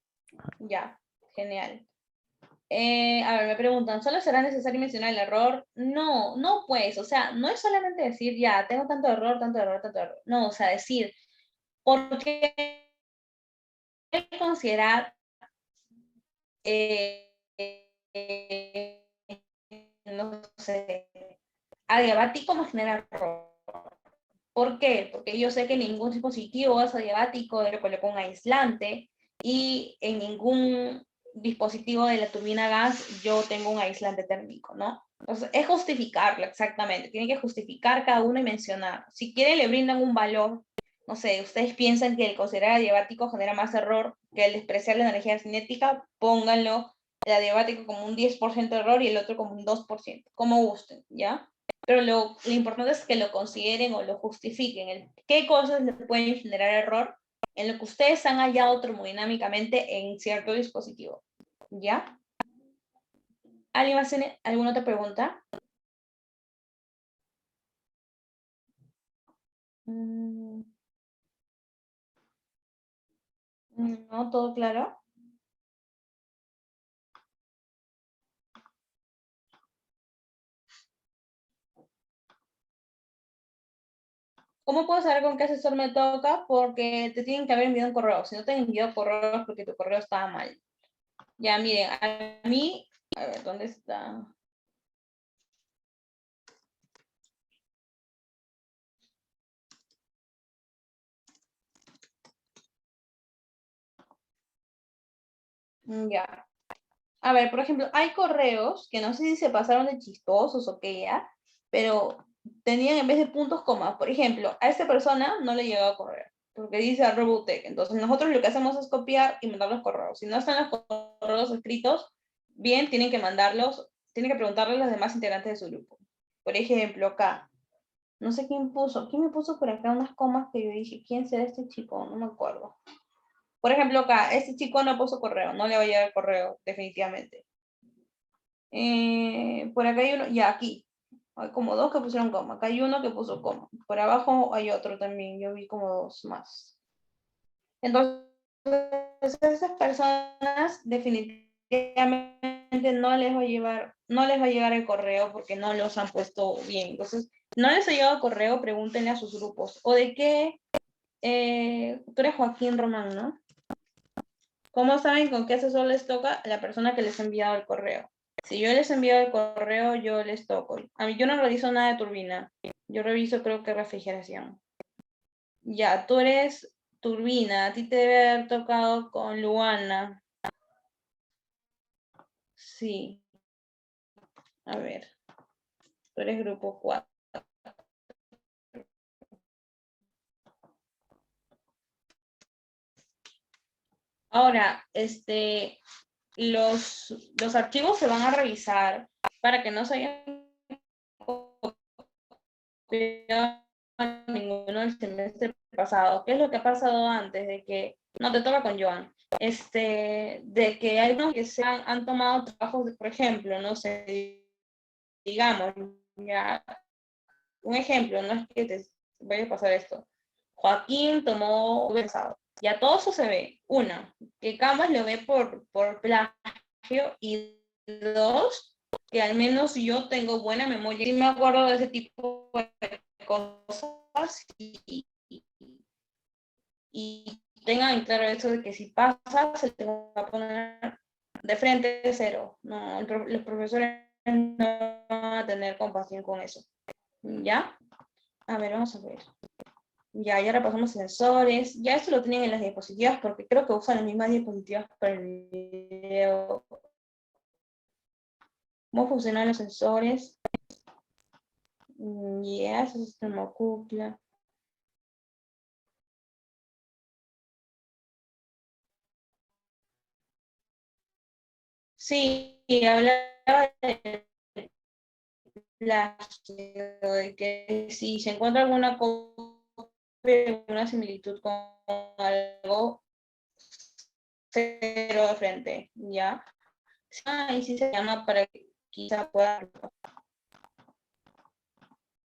Ya, genial. A ver, me preguntan, ¿solo será necesario mencionar el error? No, no pues, o sea, no es solamente decir, ya, tengo tanto error, tanto error, tanto error. No, o sea, decir, ¿por qué considerar eh, no sé, adiabático nos genera error? ¿Por qué? Porque yo sé que ningún dispositivo es adiabático, le coloco un aislante y en ningún dispositivo de la turbina gas yo tengo un aislante térmico, ¿no? Entonces, es justificarlo exactamente, tiene que justificar cada uno y mencionar. Si quieren, le brindan un valor, no sé, ustedes piensan que el considerar adiabático genera más error que el despreciar la energía cinética, pónganlo el adiabático como un 10% de error y el otro como un 2%, como gusten, ¿ya? Pero lo importante es que lo consideren o lo justifiquen. ¿Qué cosas le pueden generar error en lo que ustedes han hallado termodinámicamente en cierto dispositivo? ¿Ya? ¿Alguien más tiene alguna otra pregunta? ¿No? ¿Todo claro? ¿Cómo puedo saber con qué asesor me toca? Porque te tienen que haber enviado un correo. Si no te han enviado correo es porque tu correo estaba mal. Ya, miren, a mí, a ver, ¿dónde está? Ya. A ver, por ejemplo, hay correos que no sé si se pasaron de chistosos o qué ya, pero tenían en vez de puntos comas. Por ejemplo, a esta persona no le llegaba correo, porque dice Robotech. Entonces nosotros lo que hacemos es copiar y mandar los correos. Si no están los correos escritos, bien, tienen que mandarlos, tienen que preguntarle a los demás integrantes de su grupo. Por ejemplo, acá, no sé quién me puso por acá unas comas que yo dije, ¿quién será este chico? No me acuerdo. Por ejemplo, acá, este chico no puso correo, no le va a llegar correo, definitivamente. Por acá hay uno, ya aquí, hay como dos que pusieron coma, acá hay uno que puso coma, por abajo hay otro también, yo vi como dos más. Entonces, esas personas definitivamente no les va a llegar el correo porque no los han puesto bien. Entonces, no les ha llegado correo, pregúntenle a sus grupos. ¿O de qué? Tú eres Joaquín Román, ¿no? ¿Cómo saben con qué asesor les toca? La persona que les ha enviado el correo. Si yo les envío el correo, yo les toco. A mí yo no reviso nada de turbina. Yo reviso creo que refrigeración. Ya, tú eres turbina. A ti te debe haber tocado con Luana. Sí. A ver. Tú eres grupo 4. Ahora, los archivos se van a revisar para que no se hayan copiado ninguno del semestre pasado. ¿Qué es lo que ha pasado antes? De que, no te toca con Joan, de que hay unos que han tomado trabajos, por ejemplo, no sé, digamos, ya, un ejemplo, no es que te vaya a pasar esto. Joaquín tomó pesado. Ya todo eso se ve. Una, que Canvas lo ve por plagio, y dos, que al menos yo tengo buena memoria y me acuerdo de ese tipo de cosas y tengan claro eso de que si pasa se te va a poner de frente de cero. No, los profesores no van a tener compasión con eso. ¿Ya? A ver, vamos a ver. Ya repasamos sensores. Ya esto lo tienen en las diapositivas porque creo que usan las mismas diapositivas para el video. ¿Cómo funcionan los sensores? Ya, eso es termocupla. Sí, hablaba de plagio, de que si se encuentra alguna copia, alguna similitud con algo, cero de frente, ¿ya? Y sí se llama para que quizá pueda...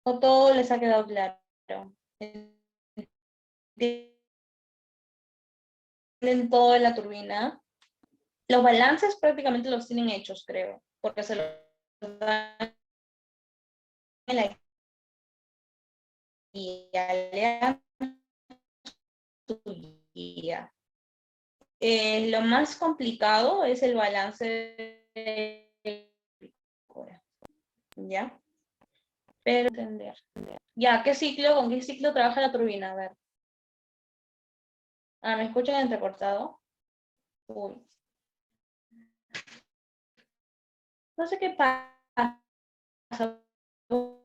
O todo les ha quedado claro. En toda la turbina. Los balances prácticamente los tienen hechos, creo, porque se los dan en la guía. Lean tu guía. Lo más complicado es el balance de... ¿Ya? Pero entender. Ya, ¿con qué ciclo trabaja la turbina? A ver. ¿Me escuchan entrecortado? Uy. No sé qué pasa. Voy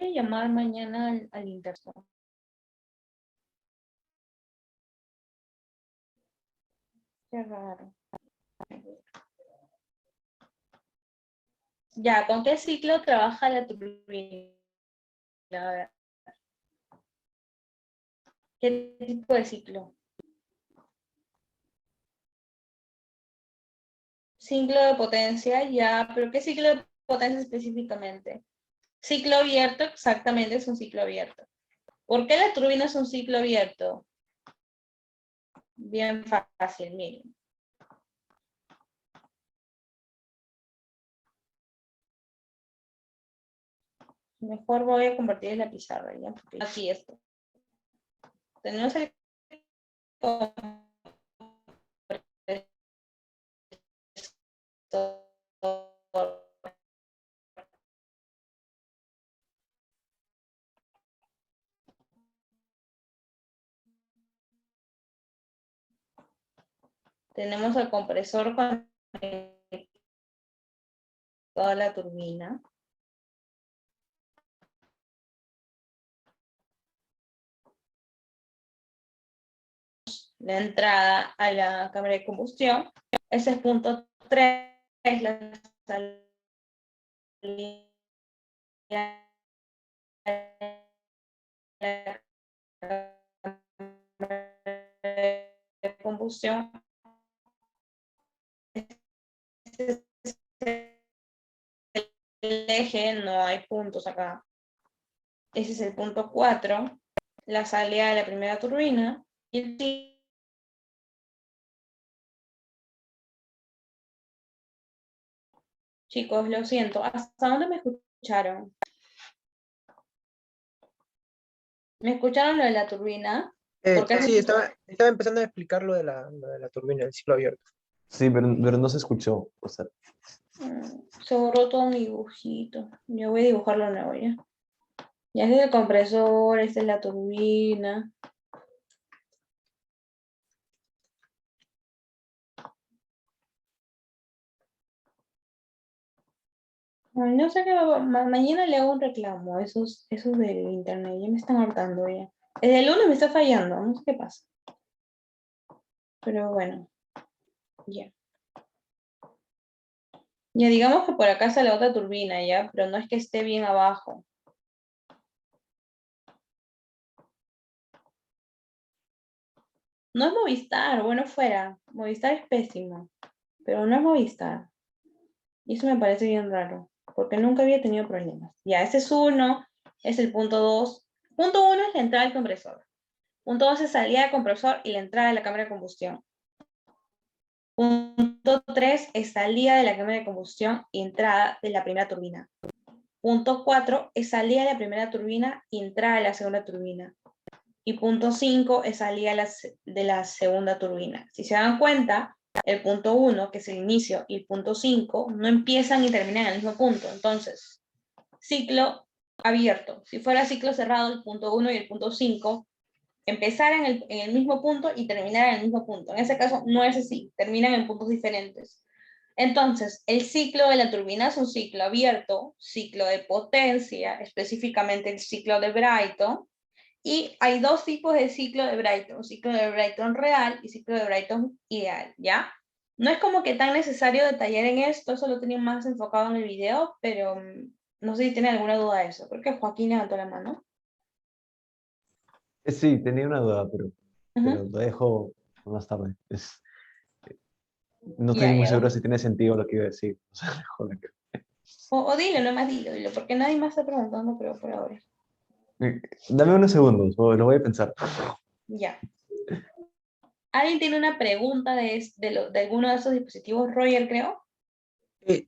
a llamar mañana al interno. Qué raro. Ya, ¿con qué ciclo trabaja la turbina? A ver. ¿Qué tipo de ciclo? Ciclo de potencia, ya, pero ¿qué ciclo de potencia específicamente? Ciclo abierto, exactamente, es un ciclo abierto. ¿Por qué la turbina es un ciclo abierto? Bien fácil, miren. Mejor voy a compartir la pizarra, ¿ya? Porque aquí esto. Tenemos el tenemos el compresor con toda la turbina. La entrada a la cámara de combustión. Ese es punto 3, la salida de combustión. El eje, no hay puntos acá. Ese es el punto 4, la salida de la primera turbina. Y el chicos, lo siento, ¿hasta dónde me escucharon? ¿Me escucharon lo de la turbina? Porque Sí, estaba empezando a explicar lo de la turbina, el ciclo abierto. Sí, pero no se escuchó. O sea, se borró todo mi dibujito. Yo voy a dibujarlo nuevo ya. Ya este es el compresor, esta es la turbina. Ay, no sé qué mañana le hago un reclamo, esos del internet, ya me están hartando ya. Desde el lunes me está fallando, no sé qué pasa. Pero bueno, ya. Ya digamos que por acá está la otra turbina, ya, pero no es que esté bien abajo. No es Movistar, bueno fuera. Movistar es pésimo, pero no es Movistar. Y eso me parece bien raro, porque nunca había tenido problemas. Ya, ese es uno, es el punto 2. Punto 1 es la entrada del compresor. Punto 2 es salida del compresor y la entrada de la cámara de combustión. Punto 3 es salida de la cámara de combustión y entrada de la primera turbina. Punto 4 es salida de la primera turbina y entrada de la segunda turbina. Y punto 5 es salida de la segunda turbina. Si se dan cuenta, el punto 1, que es el inicio, y el punto 5 no empiezan y terminan en el mismo punto. Entonces, ciclo abierto. Si fuera ciclo cerrado, el punto 1 y el punto 5 empezaran en el mismo punto y terminaran en el mismo punto. En ese caso no es así, terminan en puntos diferentes. Entonces, el ciclo de la turbina es un ciclo abierto, ciclo de potencia, específicamente el ciclo de Brayton, y hay dos tipos de ciclo de Brayton real y ciclo de Brayton ideal, ¿ya? No es como que tan necesario detallar en esto, eso lo tenía más enfocado en el video, pero no sé si tiene alguna duda de eso. Creo que Joaquín levantó la mano. sí, tenía una duda, pero Ujú. lo dejo más tarde. No estoy Ya, muy ya. seguro si tiene sentido lo que iba a decir. O sea, mejor O dilo, nomás dilo, porque nadie más está preguntando, pero por ahora. Dame unos segundos, lo voy a pensar. Ya. ¿Alguien tiene una pregunta de alguno de esos dispositivos? Roger, creo.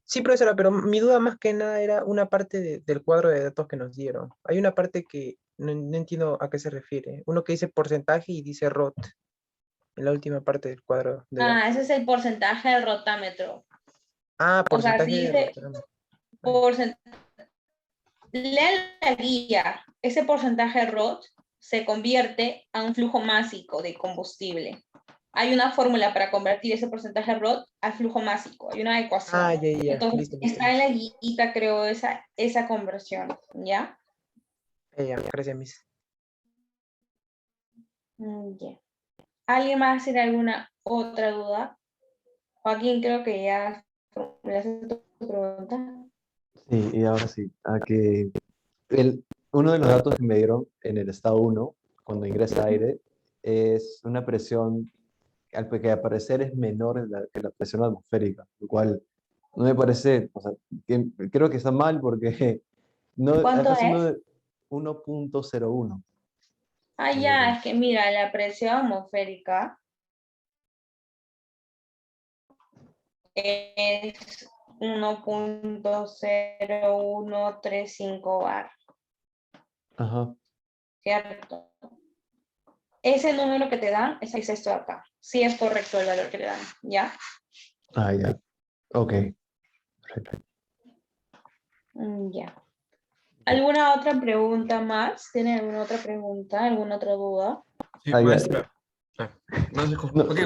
Sí, profesora, pero mi duda más que nada era una parte del cuadro de datos que nos dieron. Hay una parte que no entiendo a qué se refiere. Uno que dice porcentaje y dice ROT en la última parte del cuadro de datos. Ah, ese es el porcentaje del rotámetro. Ah, O sea, porcentaje si de dice rotación. lean la guía, ese porcentaje ROT se convierte a un flujo másico de combustible. Hay una fórmula para convertir ese porcentaje ROT al flujo másico, hay una ecuación. Ah, ya, Entonces, listo, listo. está en la guía, creo, esa conversión, ¿ya? Ya, gracias, Miss. Ya. ¿Alguien más tiene alguna otra duda? Joaquín, creo que ya formulaste tu pregunta. Sí, y ahora sí, uno de los datos que me dieron en el estado 1, cuando ingresa aire, es una presión que al parecer es menor que la presión atmosférica, lo cual no me parece, o sea, creo que está mal porque no, ¿Cuánto acá son es? 1.01. Ah, ya, es que mira, la presión atmosférica es 1.0135 bar. Ajá. ¿cierto? Ese número que te dan es esto de acá. Sí es correcto el valor que le dan, ¿ya? Ah, ya. Ok. Perfecto. Ya. ¿Alguna otra pregunta más? ¿Tiene alguna otra pregunta? ¿Alguna otra duda? Sí, Ah, ya. maestra. Ah, no, No, ok,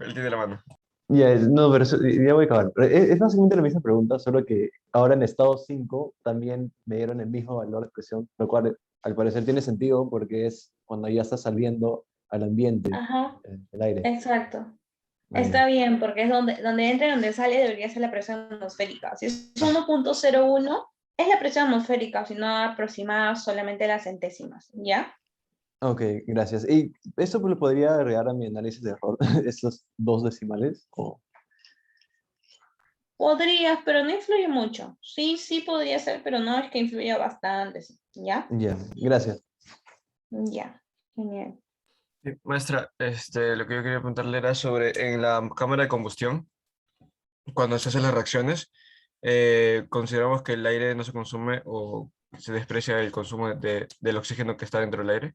él tiene la mano. ya, no, pero ya voy a acabar. Pero es básicamente la misma pregunta, solo que ahora en estado 5 también me dieron el mismo valor de presión, lo cual al parecer tiene sentido porque es cuando ya está saliendo al ambiente Ajá, el aire. exacto. Ah, ya. Está bien, porque es donde entra y donde sale debería ser la presión atmosférica. Si es 1.01, es la presión atmosférica, si no aproximada solamente las centésimas, ¿ya? Ok, gracias. ¿Y eso lo podría agregar a mi análisis de error, esos dos decimales? Podrías, pero no influye mucho. Sí, sí podría ser, pero no es que influya bastante, ¿sí? ¿Ya? Ya, gracias. Ya, genial. Sí, maestra, lo que yo quería preguntarle era sobre en la cámara de combustión, cuando se hacen las reacciones, consideramos que el aire no se consume o se desprecia el consumo del oxígeno que está dentro del aire.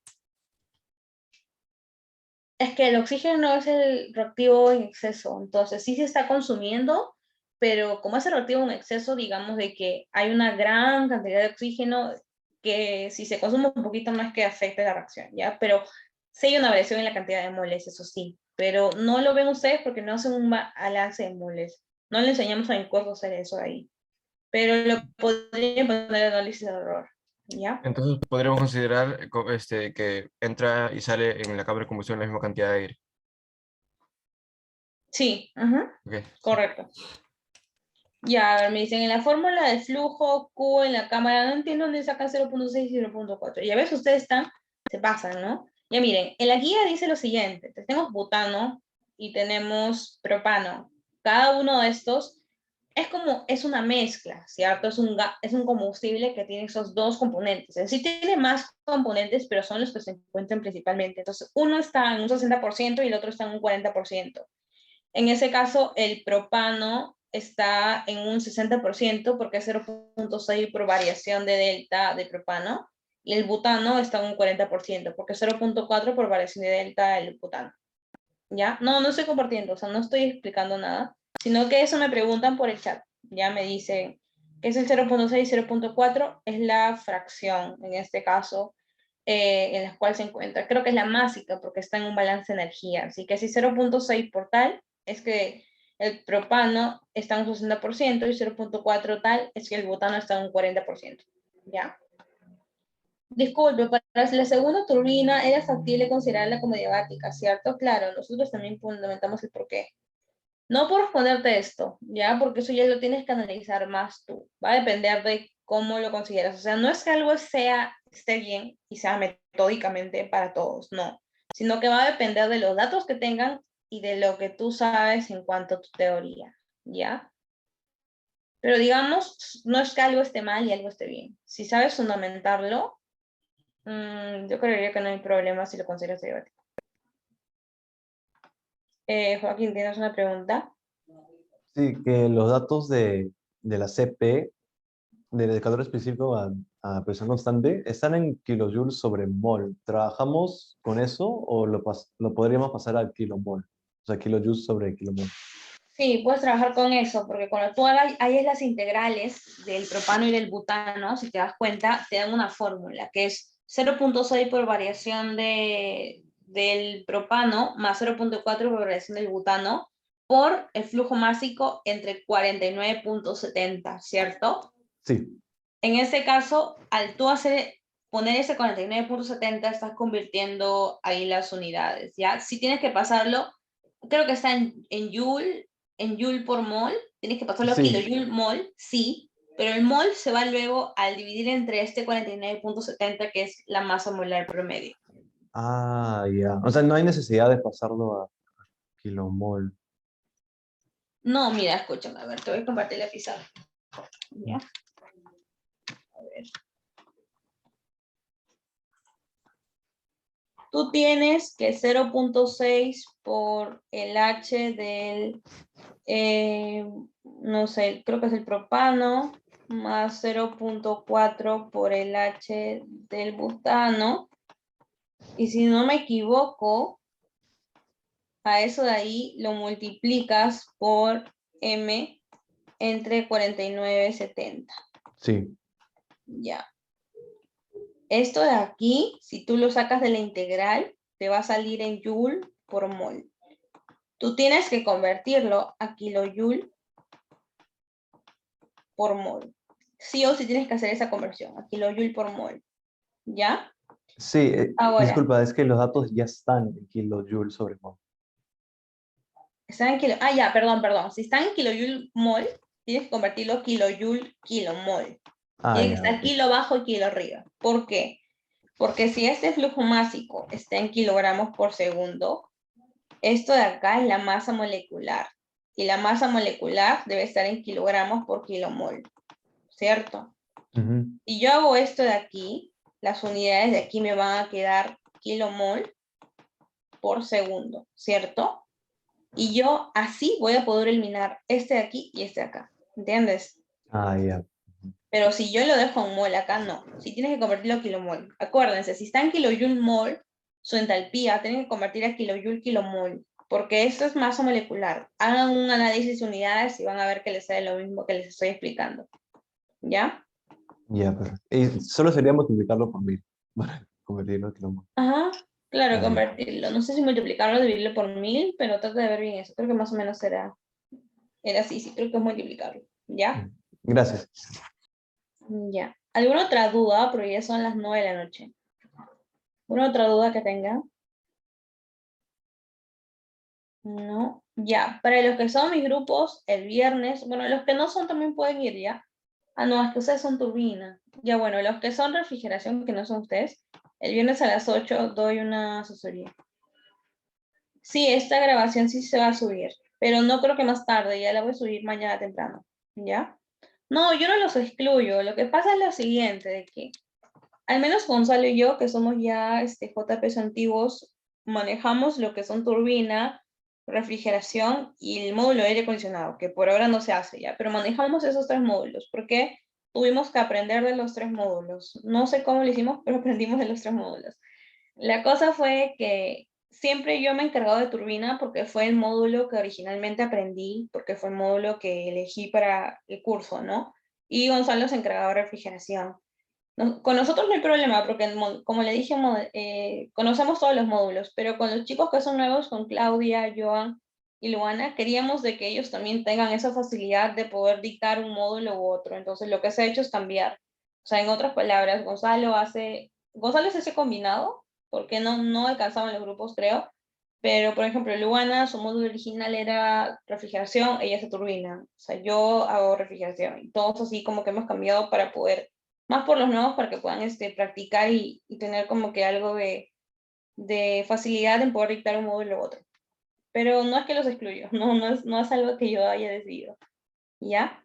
Es que el oxígeno es el reactivo en exceso, entonces sí se está consumiendo, pero como es el reactivo en exceso, digamos de que hay una gran cantidad de oxígeno que si se consume un poquito no es que afecte la reacción, ¿ya? Pero sí hay una variación en la cantidad de moles, eso sí, pero no lo ven ustedes porque no hacen un balance de moles. No le enseñamos a mi cuerpo a hacer eso ahí, pero lo podría poner en análisis de error, ¿ya? Entonces podríamos considerar que entra y sale en la cámara de combustión la misma cantidad de aire. Sí, ajá, Ok, sí. correcto. Ya, a ver, me dicen, en la fórmula de flujo Q en la cámara, no entiendo dónde sacan 0.6 y 0.4. Ya ves, ustedes se pasan, ¿no? Ya miren, en la guía dice lo siguiente, tenemos butano y tenemos propano. Cada uno de estos es una mezcla, ¿cierto? Es un combustible que tiene esos dos componentes. En sí tiene más componentes, pero son los que se encuentran principalmente. Entonces, uno está en un 60% y el otro está en un 40%. En ese caso, el propano está en un 60% porque es 0.6 por variación de delta de propano, y el butano está en un 40% porque es 0.4 por variación de delta del butano. ¿Ya? No estoy compartiendo, o sea, no estoy explicando nada, sino que eso me preguntan por el chat. Ya me dicen que es el 0.6 y 0.4, es la fracción, en este caso, en la cual se encuentra. Creo que es la másica porque está en un balance de energía. Así que si 0.6 por tal, es que el propano está en un 60% y 0.4 tal es que el butano está en un 40%. ¿Ya? Disculpe, para la segunda turbina era factible considerarla como diabática, ¿cierto? Claro, nosotros también fundamentamos el porqué. No por responderte esto, ¿ya? Porque eso ya lo tienes que analizar más tú. Va a depender de cómo lo consideras. O sea, no es que algo esté bien y sea metódicamente para todos, no. Sino que va a depender de los datos que tengan y de lo que tú sabes en cuanto a tu teoría, ¿ya? Pero digamos, no es que algo esté mal y algo esté bien. Si sabes fundamentarlo, yo creería que no hay problema si lo consideras diabético. Joaquín, ¿tienes una pregunta? Sí, que los datos de la CP, del calor específico a presión constante, están en kilojoules sobre mol. ¿Trabajamos con eso o lo podríamos pasar al kilomol? O sea, kilojoules sobre kilomol. Sí, puedes trabajar con eso, porque cuando tú hagas ahí es las integrales del propano y del butano, si te das cuenta, te dan una fórmula que es 0.6 por variación del propano más 0.4 por variación del butano por el flujo másico entre 49.70, ¿cierto? Sí, En ese caso, al tú poner ese 49.70, estás convirtiendo ahí las unidades, ¿ya? Si tienes que pasarlo, creo que está en joule por mol, tienes que pasarlo a sí. kilojoule mol, sí, pero el mol se va luego al dividir entre este 49.70, que es la masa molar promedio. Ah, ya. O sea, no hay necesidad de pasarlo a kilomol. No, mira, escúchame, a ver, te voy a compartir la pizarra. ¿Ya? A ver. Tú tienes que 0.6 por el H del, no sé, creo que es el propano, más 0.4 por el H del butano. Y si no me equivoco, a eso de ahí lo multiplicas por M entre 49 y 70. Sí. Ya. Esto de aquí, si tú lo sacas de la integral, te va a salir en joule por mol. Tú tienes que convertirlo a kilojoule por mol. Sí o sí tienes que hacer esa conversión, a kilojoule por mol. ¿Ya? Sí, Ahora, disculpa, es que los datos ya están en kilojoules sobre mol. están en kilo... Ah, ya, perdón. Si están en kilojoule mol, tienes que convertirlo a kilojoule kilomol. Ah, Tiene que ya, estar ok. kilo abajo y kilo arriba. ¿Por qué? Porque si este flujo másico está en kilogramos por segundo, esto de acá es la masa molecular. Y la masa molecular debe estar en kilogramos por kilomol. ¿Cierto? Ujú. Si yo hago esto de aquí, las unidades de aquí me van a quedar kilomol por segundo. ¿Cierto? Y yo así voy a poder eliminar este de aquí y este de acá. ¿Entiendes? Ah, ya. Pero si yo lo dejo en mol acá, no. Si tienes que convertirlo a kilomol. Acuérdense, si está en kilojoule mol, su entalpía tienen que convertir a kilojoule kilomol. Porque esto es masa molecular. Hagan un análisis de unidades y van a ver que les sale lo mismo que les estoy explicando. ¿Ya? Ya, perfecto. Y solo sería multiplicarlo por 1000 para convertirlo a kilomol. Ajá. Claro, Ah, ya. convertirlo. No sé si multiplicarlo o dividirlo por 1000, pero trata de ver bien eso. Creo que más o menos era así. Sí, creo que es multiplicarlo. ¿Ya? Gracias. Ya. ¿Alguna otra duda? Porque ya son las 9 de la noche. ¿Alguna otra duda que tengan? No. Ya. Para los que son mis grupos, el viernes, bueno, los que no son también pueden ir ya. Ah, no, es que ustedes son turbina. Ya, bueno, los que son refrigeración, que no son ustedes, el viernes a las 8 doy una asesoría. Sí, esta grabación sí se va a subir, pero no creo que más tarde, ya la voy a subir mañana temprano. ¿Ya? No, yo no los excluyo. Lo que pasa es lo siguiente, de que al menos Gonzalo y yo, que somos ya JPs antiguos, manejamos lo que son turbina, refrigeración y el módulo de aire acondicionado, que por ahora no se hace ya, pero manejamos esos tres módulos, porque tuvimos que aprender de los tres módulos. No sé cómo lo hicimos, pero aprendimos de los tres módulos. La cosa fue que siempre yo me he encargado de turbina porque fue el módulo que originalmente aprendí, porque fue el módulo que elegí para el curso, ¿no? Y Gonzalo se encargaba de refrigeración. Con nosotros no hay problema, porque como le dije, conocemos todos los módulos, pero con los chicos que son nuevos, con Claudia, Joan y Luana, queríamos de que ellos también tengan esa facilidad de poder dictar un módulo u otro. Entonces lo que se ha hecho es cambiar. O sea, en otras palabras, Gonzalo es ese combinado, porque no alcanzaban los grupos, creo, pero por ejemplo, Luana, su módulo original era refrigeración, ella hace turbina. O sea, yo hago refrigeración. Y todos así como que hemos cambiado para poder más por los nuevos para que puedan practicar y tener como que algo de facilidad en poder dictar un módulo u otro. Pero no es que los excluyo, no es algo que yo haya decidido. ¿Ya?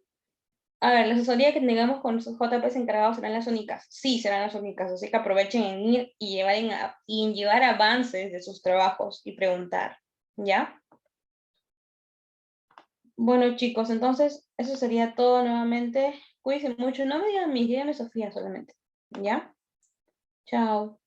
A ver, la asesoría que tengamos con nuestros JPs encargados serán las únicas. Sí, serán las únicas, así que aprovechen en ir y en llevar avances de sus trabajos y preguntar. ¿Ya? Bueno, chicos, entonces eso sería todo nuevamente. Cuídense mucho, no me digan mis, díganme Sofía solamente. ¿Ya? Chao.